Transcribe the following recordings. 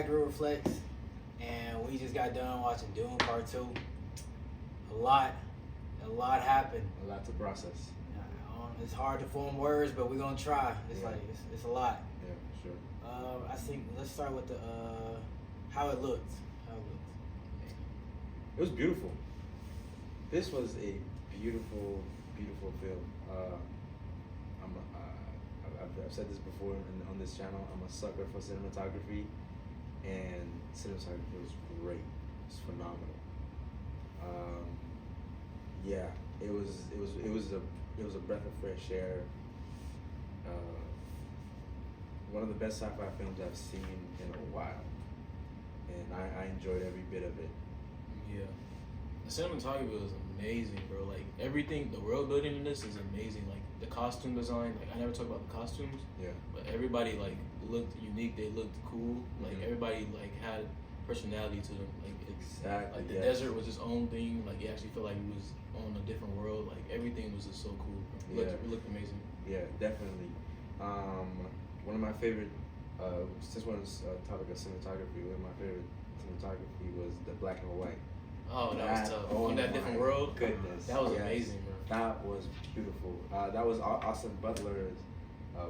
Factory Reflex, and we just got done watching Dune Part Two. A lot happened. A lot to process. It's hard to form words, but we're gonna try. It's it's a lot. Yeah, for sure. I think let's start with the how it looked. It was beautiful. This was a beautiful, beautiful film. I've said this before on this channel. I'm a sucker for cinematography, and cinematography was great. It's phenomenal. Yeah, it was a breath of fresh air. One of the best sci-fi films I've seen in a while, and I enjoyed every bit of it. Yeah, the cinematography was amazing, bro. Like everything, the world building in this is amazing. Like the costume design. Like I never talk about the costumes. Yeah. But everybody like looked unique. They looked cool. Like everybody like had personality to them. Like exactly. Like the desert was its own thing. Like you actually feel like it was on a different world. Like everything was just so cool. It looked amazing. Yeah, definitely. One of my favorite, since we're on this topic of cinematography, one of my favorite cinematography was the black and white. Oh, that was tough. Oh, on that different world. Goodness, that was amazing, bro. That was beautiful. That was Austin Butler's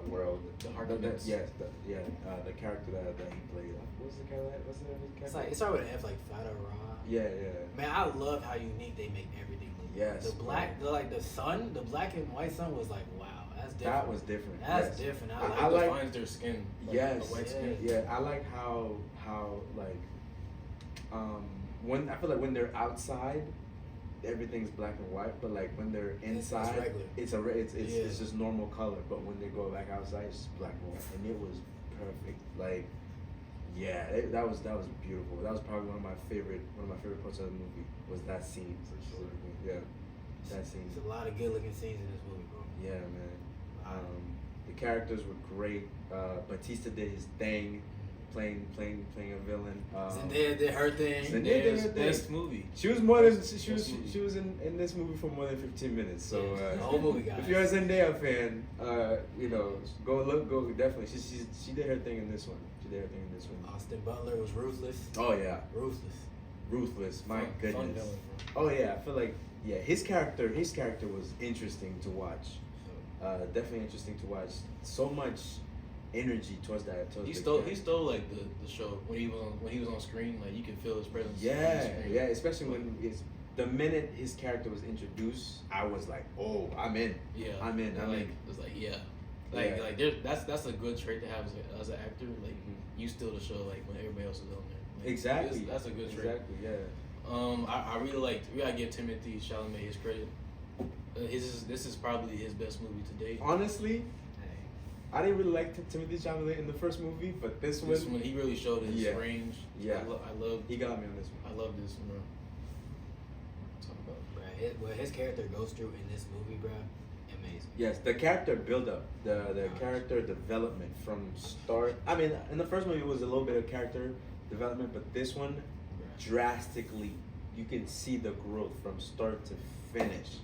world. The Harkonnens. The character that he played. What's the character? What's the character? It's like it started with an F, like Fada Ra. Yeah. Man, I love how unique they make everything look. Yes. The black, the sun, the black and white sun was like, wow, that's different. That was different. That's different. I like defines their skin. Like, yes. The white skin. Yeah, I like how like when I feel like when they're outside, everything's black and white, but like when they're inside, it's just normal color. But when they go back outside, it's just black and white, and it was perfect. Like, yeah, that was beautiful. That was probably one of my favorite parts of the movie was that scene. Yeah, that scene. There's a lot of good looking scenes in this movie, bro. Yeah, man. The characters were great. Batista did his thing. Playing a villain. Zendaya did her thing. Zendaya's best movie. She was more than she was in this movie for more than 15 minutes. So the whole movie, guys. If you're a Zendaya fan, go definitely. She did her thing in this one. Austin Butler was ruthless. Oh yeah, ruthless. My goodness. Oh yeah, I feel like his character was interesting to watch. Definitely interesting to watch. So much energy towards that. He stole like the show when he was on screen. Like you can feel his presence. Yeah, especially when the minute his character was introduced, I was like, oh, I'm in. Yeah, I'm in. It's like like that's a good trait to have as an actor. Like you steal the show like when everybody else is on there. Like, exactly. That's a good trait. Exactly. Yeah. I really liked. We gotta give Timothée Chalamet his credit. This is probably his best movie to date. Honestly, I didn't really like Timothée Chalamet in the first movie, but this one he really showed his range. Yeah, I love. He got me on this one. I love this one, bro. Talk about. What his character goes through in this movie, bro, amazing. Yes, the character build up, the character development from start. I mean, in the first movie it was a little bit of character development, but this one drastically, you can see the growth from start to finish,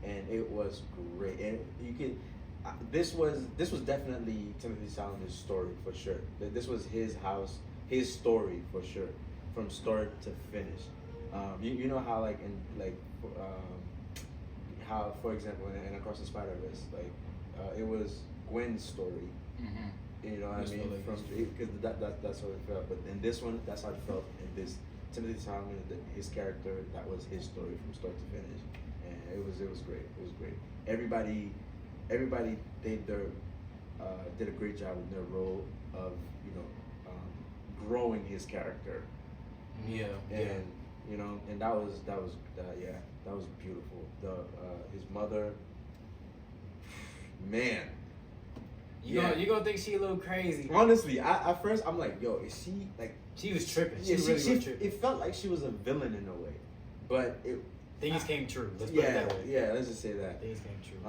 and it was great. And you can. This was definitely Timothée Chalamet's story for sure. This was his house, his story for sure, from start to finish. You know how how, for example, in Across the Spider-Verse, it was Gwen's story. Mm-hmm. You know what I mean? Because that's how it felt. But in this one, that's how it felt. In this Timothée Chalamet, his character, that was his story from start to finish, and it was great. It was great. Everybody did a great job in their role of growing his character. Yeah. And and that was beautiful. His mother, man. You gonna think she a little crazy. Honestly, at first I'm like, yo, is she like? She was tripping. Yeah, she really was tripping. It felt like she was a villain in a way, but things came true. Let's put it that way. Yeah, let's just say that. Things came true.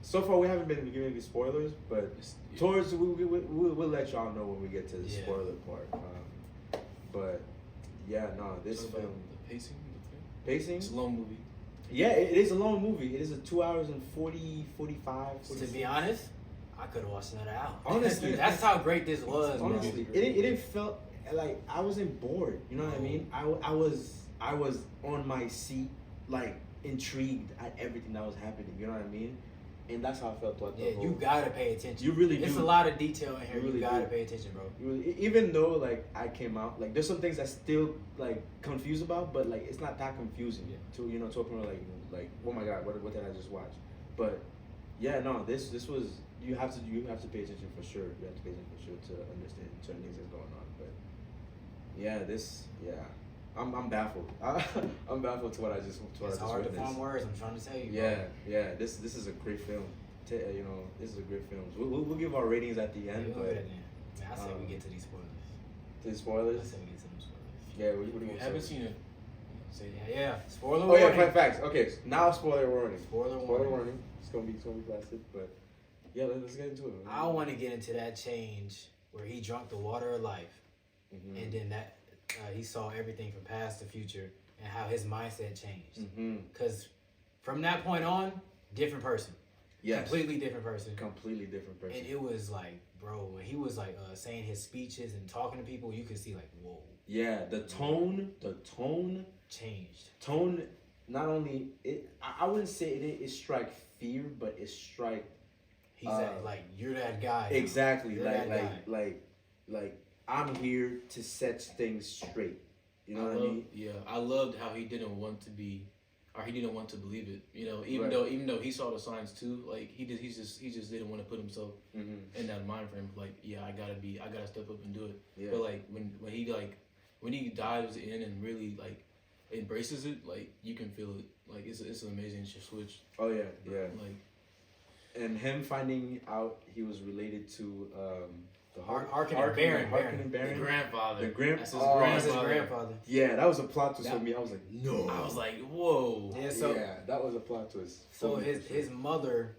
So far we haven't been giving any spoilers, but towards we'll let y'all know when we get to the spoiler part. But this film. The Pacing. It's a long movie. Yeah, it is a long movie. It is a 2 hours and 45. To be honest, I could have watched another hour. Honestly, that's how great this was. Honestly, it didn't felt. like I wasn't bored. You know what I mean? I was on my seat, like intrigued at everything that was happening. You know what I mean? And that's how I felt throughout the whole. You gotta pay attention. You really do. It's a lot of detail in here. You really You gotta do. pay attention, bro. You really, even though like I came out, like there's some things I still like confused about, but like it's not that confusing to to a point where like oh my god, what did I just watch? But yeah, no, this was you have to pay attention for sure. You have to pay attention for sure to understand certain things that's going on. But yeah, I'm baffled. I'm baffled to what I just It's hard to find words. I'm trying to tell you. Yeah. This is a great film. This is a great film. We'll give our ratings at the end. But But I say we get to these spoilers. to the spoilers. I say we get to them spoilers. Yeah, what do If you you haven't seen it, So yeah. Spoiler Oh warning. yeah, facts. Okay, so now spoiler warning. Spoiler Spoiler warning. warning. It's gonna be blasted, but yeah, let's get into it. I want to get into that change where he drank the water of life, Mhm. and then that he saw everything from past to future, and how his mindset changed. Mhm. Because from that point on, different person. Yes. Completely different person. Completely different person. And it was like, bro, when he was like saying his speeches and talking to people, you could see like, whoa, Yeah, the tone. changed. Not only it, I wouldn't say it strike fear, but it strike. He's like, you're that guy. Exactly, You're like that guy. like I'm here to set things straight. You know what I mean? Yeah, I loved how he didn't want to be, or he didn't want to believe it. You know, even Right. though he saw the signs too, like he just didn't want to put himself in that mind frame. Like, yeah, I gotta step up and do it. Yeah. But like when he dives in and really like embraces it, like you can feel it. Like it's an amazing switch. Oh yeah. Like And him finding out he was related to the Harkonnen Baron. Harkonnen the Baron. grandfather. That's his That's his grandfather. Yeah, that was a plot twist for me. I was like, no. I was like, whoa. Yeah, so that was a plot twist. so for me, for sure. his mother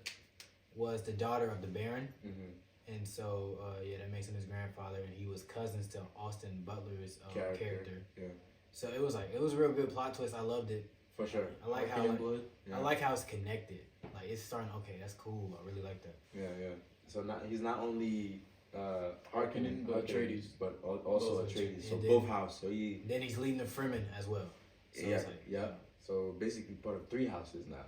was the daughter of the Baron, Mhm. and so that makes him his grandfather, and he was cousins to Austin Butler's character. Yeah, So it was a real good plot twist. I loved it. for sure. I like how Harkonnen blood. Yeah. I like how it's connected. Like it's starting. Okay, that's cool. I really like that. Yeah. So he's not only Harkonnen, but Atreides. but also Both Atreides. So and then- both house. So he Then he's leading the Fremen as well. So yeah it's like, yeah. So basically part of 3 houses now.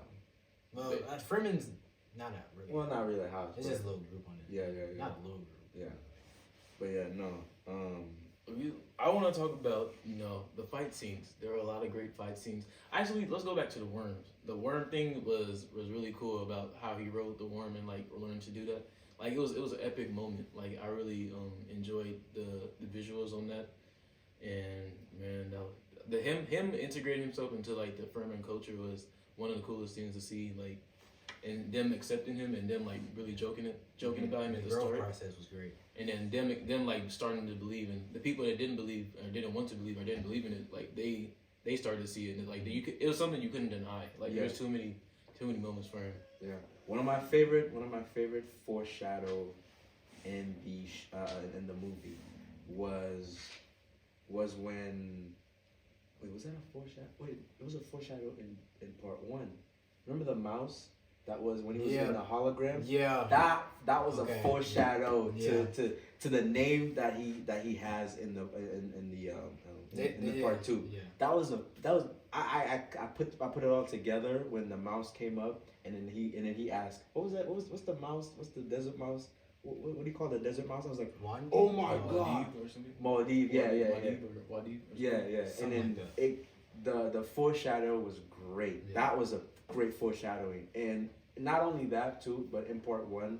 Well, Fremen's not a really. Well, not really a house. It's but just a little group on it. yeah. Not a little group. Yeah. But yeah, no. I want to talk about the fight scenes. There are a lot of great fight scenes. Actually, let's go back to the worms. The worm thing was really cool about how he wrote the worm and like learned to do that. Like it was an epic moment. Like I really enjoyed the visuals on that. And man, him integrating himself into like the Furman culture was one of the coolest things to see. Like, and them accepting him and them like really joking about him The at the growth start. process was great. And then them like starting to believe, and the people that didn't believe or didn't want to believe or didn't believe in it, like they started to see it, and like it was something you couldn't deny. Like there's too many moments for him. Yeah, one of my favorite foreshadow in the movie was when was that a foreshadow? Wait, it was a foreshadow in part 1. Remember the mouse? That was when he was in the hologram. Yeah. That was a foreshadow Yeah. to the name that he has in the part 2. Yeah. That was I put it all together when the mouse came up and then he asked, what was that? What's the mouse? What's the desert mouse? What do you call the desert mouse? I was like, Wandi? oh my god, Or something. Maldives. Yeah. Wadib. Yeah. And Something then like the foreshadow was great. Yeah. That was a great foreshadowing, and not only that too, but in part 1,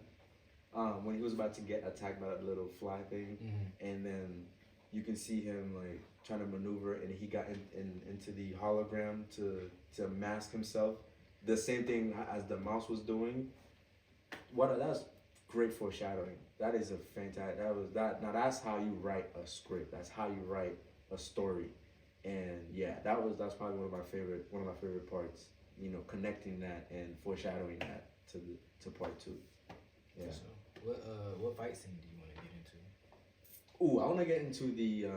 when he was about to get attacked by that little fly thing, and then you can see him like trying to maneuver, and he got into the hologram to mask himself. The same thing as the mouse was doing. That was great foreshadowing. That is a fantastic. Now that's how you write a script. That's how you write a story. And yeah, that's probably one of my favorite parts. Connecting that and foreshadowing that to part 2. Yeah. So, what fight scene do you want to get into? Ooh, I want to get into the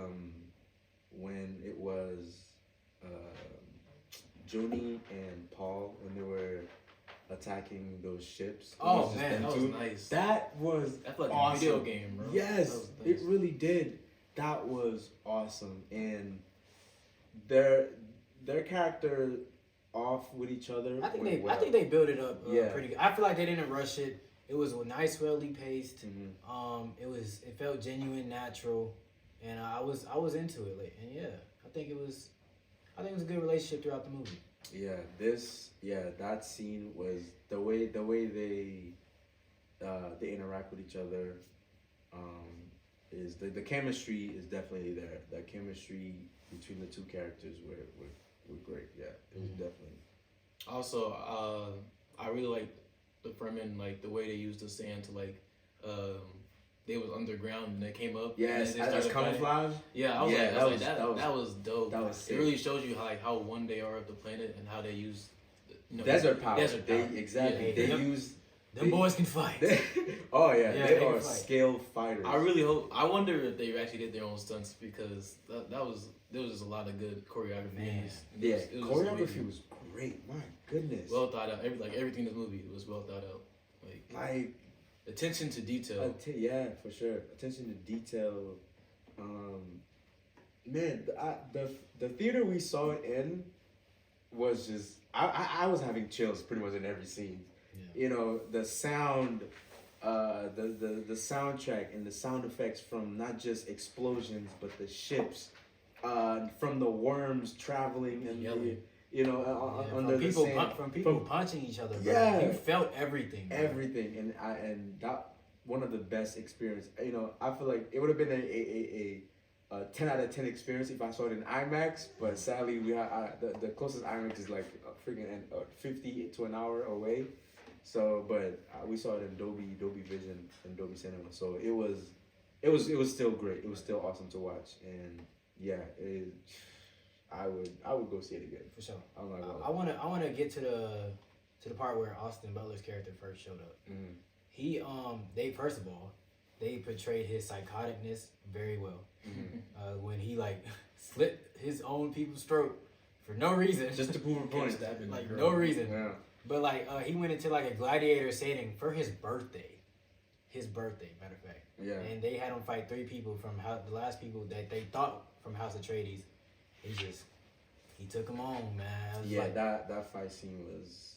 when it was Junie and Paul when they were attacking those ships. Oh, It man, them That was two. nice. That was That's like awesome. a video game, bro. Yes, That was nice. it really did. that was awesome, and their character off with each other. I think they built it up Yeah. pretty good. I feel like they didn't rush it. It was nice, wellly paced. Mhm. It felt genuine, natural, and I was into it. Like, and yeah, I think it was a good relationship throughout the movie. That scene was the way they interact with each other. Is the chemistry is definitely there. The chemistry between the two characters were great. Yeah, it was definitely. Also, I really like the Fremen, like the way they used the sand to like, they was underground and they came up. Yes, and they as started camouflage. Yeah, that was dope. That was It sick. really shows you how one they are of the planet and how they use Desert power. Desert power. Exactly. Yeah, They yep. use. Them boys can fight. They they are can fight. skilled fighters. I really hope. I wonder if they actually did their own stunts because there was just a lot of good choreography. Man. It was Choreography amazing. was great. My goodness. Well thought out. Everything in this movie was well thought out. Like attention to detail. Yeah, for sure. Attention to detail. Man, the theater we saw it in was just. I was having chills pretty much in every scene. Yeah. You know, the sound, the soundtrack and the sound effects from not just explosions but the ships, from the worms traveling and Yelling. under the sand. From people punching each other. Bro. Yeah. You felt everything. Bro. Everything, and that one of the best experience. You know, I feel like it would have been a 10 out of 10 experience if I saw it in IMAX, but sadly the closest IMAX is like freaking 50 to an hour away. So, but we saw it in Dolby Vision and Dolby Cinema. So it was still great. It was still awesome to watch, and yeah, I would go see it again. For sure. I'm not gonna I wanna get to the part where Austin Butler's character first showed up. Mhm. He first of all, they portrayed his psychoticness very well. When he like slit his own people's throat for no reason, Just to prove a point. like no reason. Yeah. But like he went into like a gladiator setting for his birthday. Matter of fact. Yeah. And they had him fight 3 people from the last people that they thought from House Atreides. He took them on, man. I was Yeah, like, that fight scene was.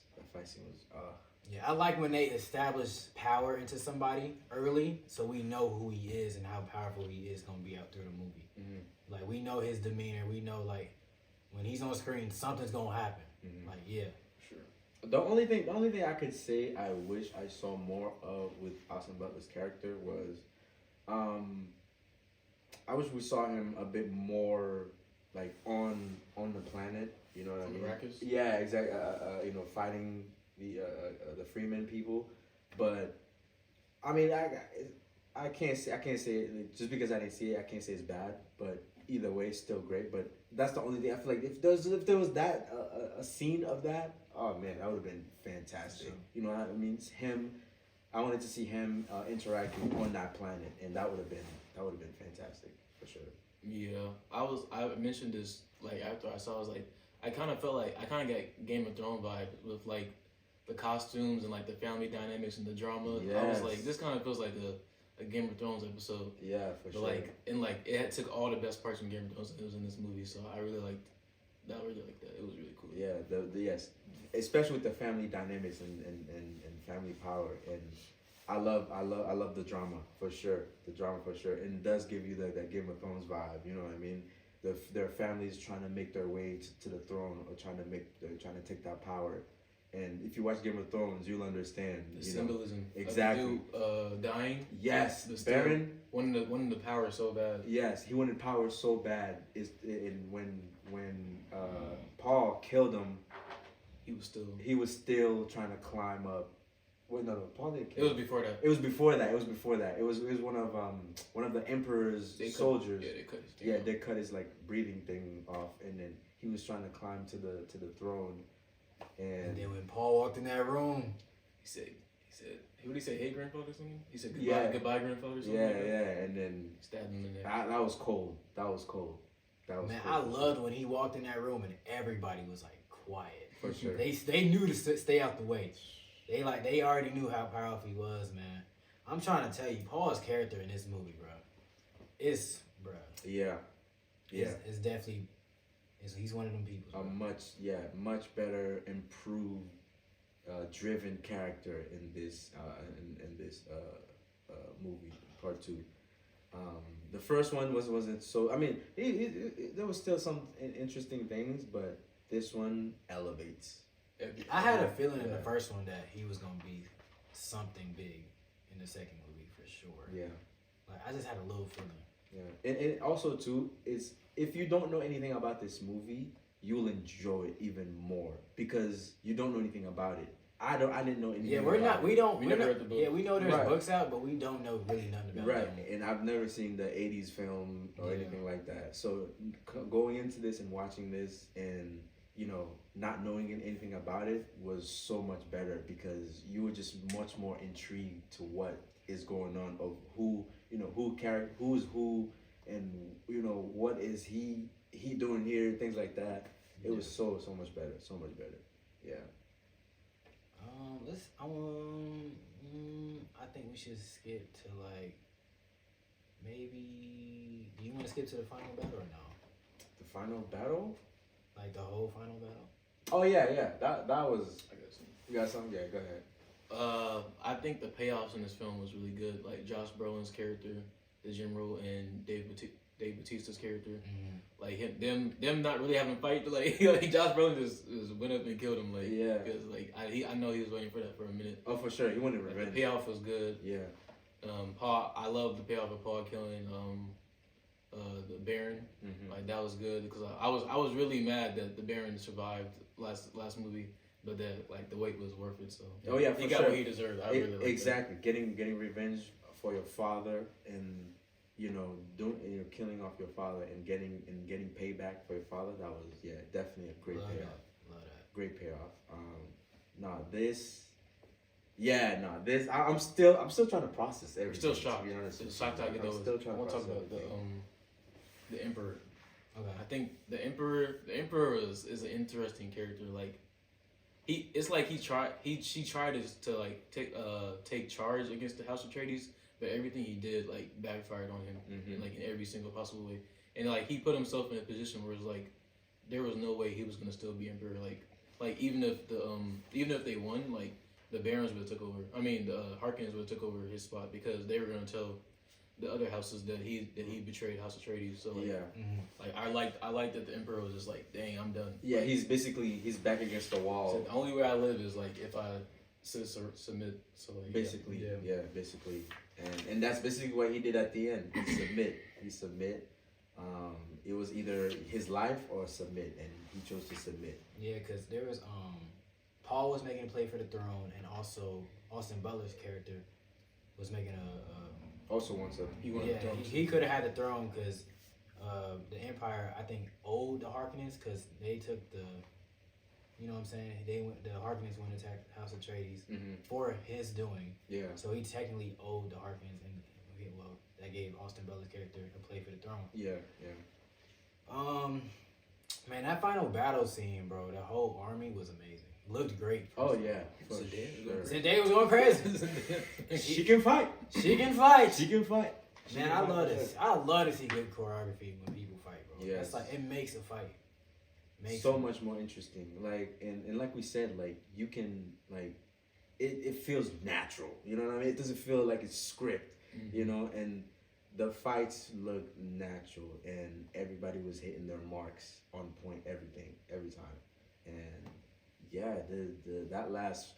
yeah, I like when they establish power into somebody early, so we know who he is and how powerful he is gonna be out through the movie. Like we know his demeanor, we know like when he's on screen, something's gonna happen. Like yeah, Sure. The only thing I could say I wish I saw more of with Austin Butler's character was, I wish we saw him a bit more like on the planet. You know what I mean? Arrakis? Yeah, exactly. Fighting the Freeman people, but I mean, I can't say it, just because I didn't see it. I can't say it's bad, but either way, it's still great. But that's the only thing I feel like if there was that a scene of that, oh man, that would have been fantastic. Sure. You know what I mean? It's him. I wanted to see him interacting on that planet, and that would have been fantastic for sure. Yeah, I mentioned this like after I saw. I was like, I kind of got Game of Thrones vibe with like the costumes and like the family dynamics and the drama. I was like, this kind of feels like a Game of Thrones episode. Yeah, for sure. Like it took all the best parts from Game of Thrones and it was in this movie. So I really liked that. It was really cool. Yeah, yes, especially with the family dynamics and family power, and I love the drama for sure. And it does give you that Game of Thrones vibe. You know what I mean? Their families trying to make their way to the throne or trying to take that power. And if you watch Game of Thrones, you'll understand The symbolism. exactly. Of the dude, dying. Yes, the Baron wanting the power so bad. Yes, he wanted power so bad. When Paul killed him, he was still trying to climb up. Wait, no, Paul didn't kill It was him. before that. It was before that. It was one of the emperor's soldiers. They cut his like breathing thing off, and then he was trying to climb to the throne. and then when Paul walked in that room, he said, what did he say? Hey, grandfather, or something? He said goodbye, grandfather, or something. Yeah, like that. yeah, and then Stabbed him in there. that was cold. man, I loved when he walked in that room and everybody was like quiet. For sure. They knew to stay out the way. They already knew how powerful he was, man. I'm trying to tell you, Paul's character in this movie, bro, it's bruh. Yeah. It's definitely. He's one of them people. A much better, improved, driven character in this movie Part Two. The first one wasn't so. I mean, there was still some interesting things, but this one elevates. I had a feeling in the first one that he was gonna be something big in the second movie for sure. Yeah. Like I just had a little feeling. Yeah, and also too is if you don't know anything about this movie, you'll enjoy it even more because you don't know anything about it. I didn't know anything. Yeah, we're about not. We it. don't. We We're never not, read the book. Yeah, we know there's Right. books out, but we don't know really nothing about Right, them. and I've never seen the '80s film or Yeah. anything like that. So going into this and watching this and not knowing anything about it was so much better because you were just much more intrigued to what is going on of who who's who and what is he doing here, things like that. It was so much better, yeah. I think we should skip to like maybe. Do you want to skip to the final battle or no? The final battle. Like the whole final battle. Oh yeah, that was. I got some. You got something? Yeah, go ahead. I think the payoffs in this film was really good. Like Josh Brolin's character, the general, and Dave Bautista's character. Mm-hmm. Like them not really having a fight. Like Josh Brolin just went up and killed him. Like Yeah. because like I know he was waiting for that for a minute. Oh, for sure, he wanted Like, revenge. the payoff was good. Yeah. Paul, I love the payoff of Paul killing the Baron. Mm-hmm. Like that was good because I was really mad that the Baron survived last movie, but that like the wait was worth it. So Oh yeah, he for got sure. what he deserved. I really liked exactly getting revenge for your father and killing off your father and getting payback for your father. That was definitely a great Love payoff. that. Love that. Great payoff. This. I'm still trying to process everything. Still shocked. To be honest, Still shocked I get I'm those. still trying I to want to talk process about the Emperor. Okay. I think the Emperor is an interesting character. Like she tried to like take charge against the House Atreides, but everything he did like backfired on him Mhm. like in every single possible way. And like he put himself in a position where it's like there was no way he was gonna still be Emperor. Like even if they won, like the Barons would have took over. I mean the Harkonnens would have took over his spot because they were gonna tell the other houses that he betrayed House Atreides. So like, Mm-hmm. like I like that the Emperor was just like, dang, I'm done. Yeah, Like, he's back against the wall. so the only way I live is like if I submit. So like, Basically, yeah. basically, and that's basically what he did at the end. He submit. It was either his life or submit, and he chose to submit. Yeah, because there was Paul was making a play for the throne, and also Austin Butler's character was making Also wants a. he could have had the throne because the Empire I think owed the Harkonnens because they took the. You know what I'm saying? The Harkonnens went and attacked House Atreides for his doing. Yeah. So he technically owed the Harkonnens, and that gave Austin Butler's character a play for the throne. Yeah. Man, that final battle scene, bro, the whole army was amazing. Looked great. Oh yeah. For Zendaya. sure. Zendaya was going crazy. She can fight. She can fight. She can fight. Man, I love this. I love to see good choreography when people fight, bro. Yes. That's like it makes a fight. So much more interesting. Like and like we said, like you can like it feels natural. You know what I mean? It doesn't feel like it's script. You know, and the fights look natural, and everybody was hitting their marks on point. Every time, and yeah, that last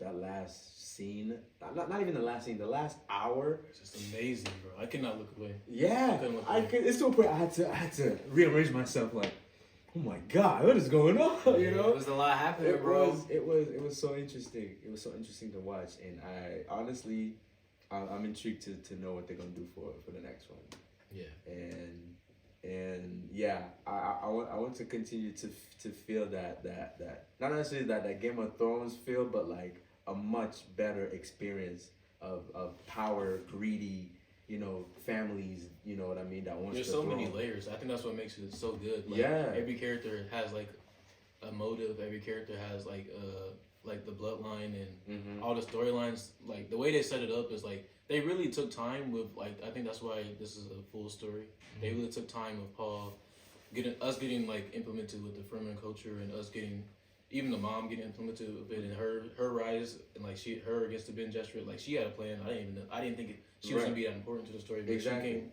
scene, not even the last scene, the last hour, Just amazing, bro. I could not look away. yeah, Couldn't look I away. could. It's to a point I had to rearrange myself. Like, oh my god, what is going on? You know, it was a lot happening, bro. It was so interesting. It was so interesting to watch, and I honestly, I'm intrigued to know what they're gonna do for the next one. Yeah. And yeah, I want to continue to feel that not necessarily that Game of Thrones feel, but like a much better experience of power, greedy, families, you know what I mean, that wants There's the so throne. many layers. I think that's what makes it so good. Like, Yeah. Every character has like a motive. Every character has like like the bloodline and all the storylines. Like the way they set it up is like they really took time with like I think that's why this is a full story. They really took time with Paul getting like implemented with the Fremen culture and us getting even the mom getting implemented with it and her rise and like her against the Ben Gesserit. Like she had a plan. I didn't think she was gonna be that important to the story. But exactly. She came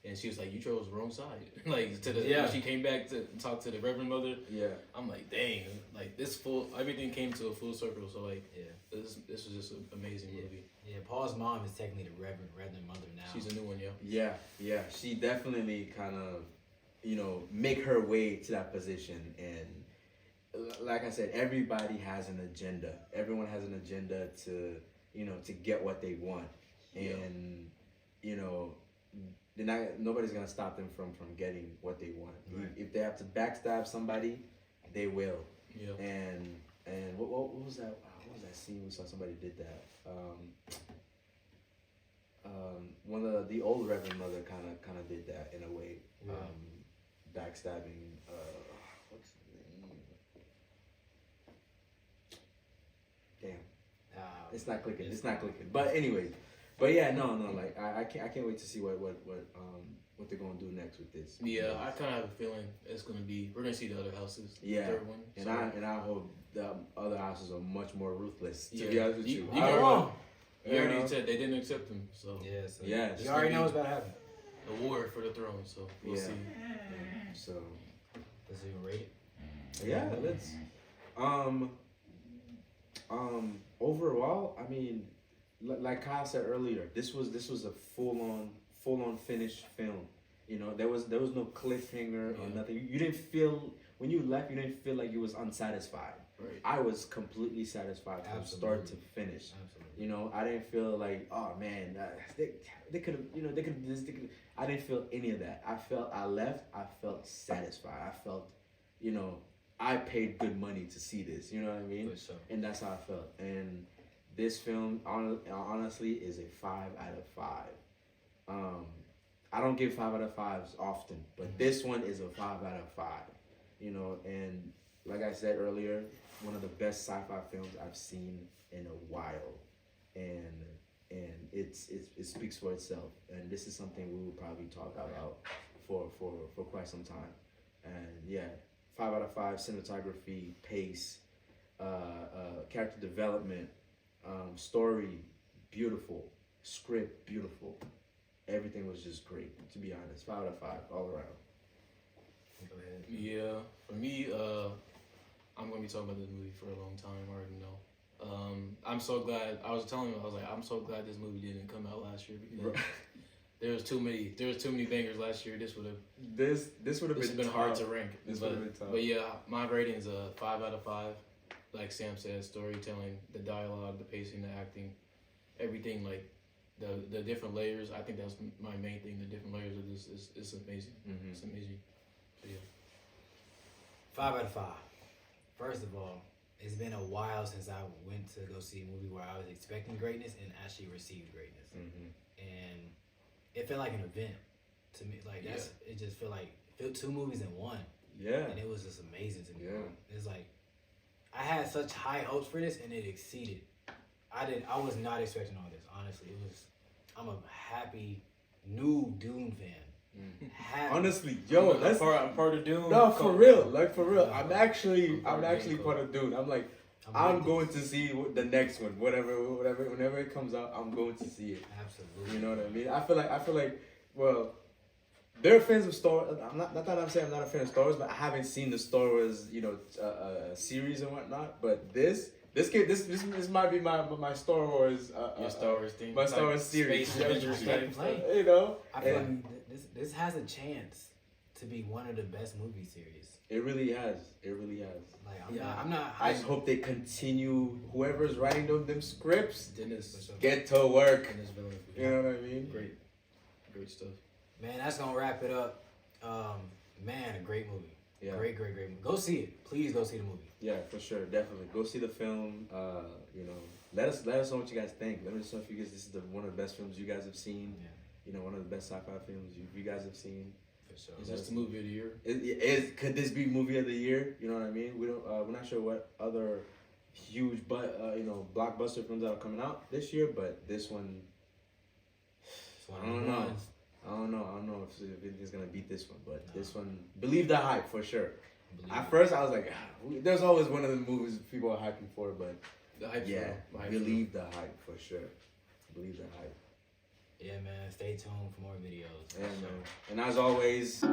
and she was like, "You chose the wrong side." Like when she came back to talk to the Reverend Mother. Yeah, I'm like, dang, like everything came to a full circle. So like, this was just an amazing movie. Yeah, Paul's mom is technically the Reverend Mother now. She's a new one, Yeah. She definitely kind of, make her way to that position. And like I said, everybody has an agenda. Everyone has an agenda to, to get what they want. And, nobody's gonna stop them from getting what they want. Right. If they have to backstab somebody, they will. Yeah. And what was that? What was that scene we saw somebody did that? One of the old Reverend Mother kind of did that in a way. Yeah. Backstabbing. What's the name? Damn. It's not clicking. It's not clicking. But anyways. But yeah, no, like I can't wait to see what they're gonna do next with this. Yeah, I kind of have a feeling we're gonna see the other houses. Yeah, the third one, and I hope the other houses are much more ruthless. To be honest with you, you already said they didn't accept them, so you already know what's about to happen. A war for the throne, so we'll see. So let's even rate it. Yeah, let's. Overall, I mean. Like Kyle said earlier, this was a full on finished film. There was no cliffhanger or nothing. You didn't feel when you left. You didn't feel like you was unsatisfied. Right. I was completely satisfied from start to finish. Absolutely. I didn't feel like, oh man, they could have, they could this. I didn't feel any of that. I left. I felt satisfied. I felt, I paid good money to see this. You know what I mean? Sure. And that's how I felt. And this film, honestly, is a 5 out of 5. I don't give 5 out of 5s often, but this one is a 5 out of 5. And like I said earlier, one of the best sci-fi films I've seen in a while, and it speaks for itself. And this is something we will probably talk about for quite some time. And yeah, 5 out of 5. Cinematography, pace, character development. Story, beautiful. Script, beautiful. Everything was just great, to be honest. 5 out of 5, all around. Go ahead. Yeah, for me, I'm going to be talking about this movie for a long time. I already know. I'm so glad. I was telling him, I was like, I'm so glad this movie didn't come out last year because there was too many bangers last year. This would have been hard to rank. This would have been tough. But yeah, my rating is a 5 out of 5. Like Sam said, storytelling, the dialogue, the pacing, the acting, everything, like the different layers. I think that's my main thing. The different layers of this is amazing. Mm-hmm. It's amazing. So yeah. 5 out of 5. First of all, it's been a while since I went to go see a movie where I was expecting greatness and actually received greatness. Mm-hmm. And it felt like an event to me. Like it just felt like 2 movies in one. Yeah. And it was just amazing to me. Yeah. It's like I had such high hopes for this, and it exceeded. I was not expecting all this. Honestly, I'm a happy new Dune fan. Honestly, yo, I'm part of Dune. No, for real. I'm actually part of Dune. I'm like, I'm going to see the next one, whenever it comes out, I'm going to see it. Absolutely. You know what I mean? I feel like, well. There are fans of Star Wars. Not that I'm saying I'm not a fan of Star Wars, but I haven't seen the Star Wars, series and whatnot. But this might be my Star Wars. Your Star Wars thing. My Star Wars series. I feel like this has a chance to be one of the best movie series. It really has. Like I'm not. I just hope they continue. Whoever's writing them scripts, Dennis, get to work. Dennis Villeneuve. You know what I mean? Great stuff. Man, that's gonna wrap it up. Man, a great movie. Yeah. Great movie. Go see it. Please go see the movie. Yeah, for sure, definitely. Go see the film. Let us know what you guys think. Let us know if this is one of the best films you guys have seen. Yeah. One of the best sci-fi films you guys have seen. For sure. Is this the movie of the year? Could this be movie of the year? You know what I mean? We're not sure what other huge, but blockbuster films that are coming out this year. But this one, I don't know. I don't know if anything's gonna beat this one, but this one, believe the hype for sure. At first, I was like, there's always one of the movies people are hyping for, but The hype's yeah, real. believe the hype for sure. Believe the hype. Yeah, man. Stay tuned for more videos. Yeah, man. And as always.